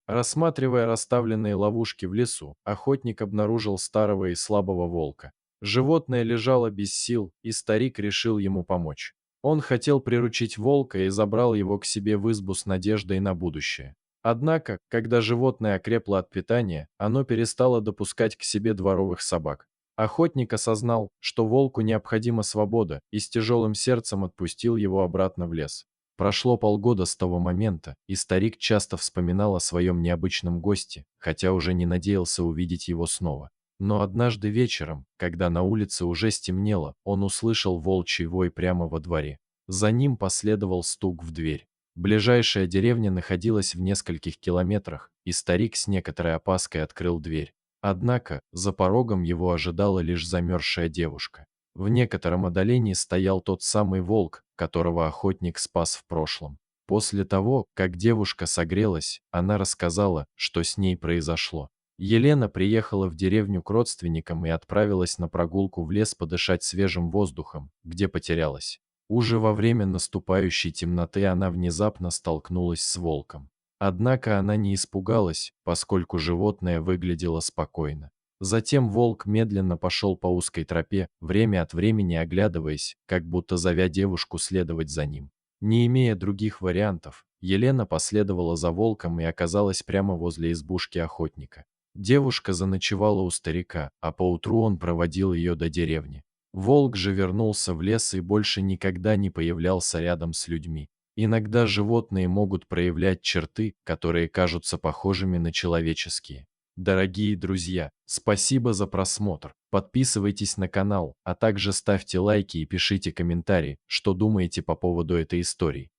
Рассматривая расставленные ловушки в лесу, охотник обнаружил старого и слабого волка. Животное лежало без сил, и старик решил ему помочь. Он хотел приручить волка и забрал его к себе в избу с надеждой на будущее. Однако, когда животное окрепло от питания, оно перестало допускать к себе дворовых собак. Охотник осознал, что волку необходима свобода, и с тяжелым сердцем отпустил его обратно в лес. Прошло полгода с того момента, и старик часто вспоминал о своем необычном госте, хотя уже не надеялся увидеть его снова. Но однажды вечером, когда на улице уже стемнело, он услышал волчий вой прямо во дворе. За ним последовал стук в дверь. Ближайшая деревня находилась в нескольких километрах, и старик с некоторой опаской открыл дверь. Однако, за порогом его ожидала лишь замерзшая девушка. В некотором отдалении стоял тот самый волк, которого охотник спас в прошлом. После того, как девушка согрелась, она рассказала, что с ней произошло. Елена приехала в деревню к родственникам и отправилась на прогулку в лес подышать свежим воздухом, где потерялась. Уже во время наступающей темноты она внезапно столкнулась с волком. Однако она не испугалась, поскольку животное выглядело спокойно. Затем волк медленно пошел по узкой тропе, время от времени оглядываясь, как будто зовя девушку следовать за ним. Не имея других вариантов, Елена последовала за волком и оказалась прямо возле избушки охотника. Девушка заночевала у старика, а поутру он проводил ее до деревни. Волк же вернулся в лес и больше никогда не появлялся рядом с людьми. Иногда животные могут проявлять черты, которые кажутся похожими на человеческие. Дорогие друзья, спасибо за просмотр. Подписывайтесь на канал, а также ставьте лайки и пишите комментарии, что думаете по поводу этой истории.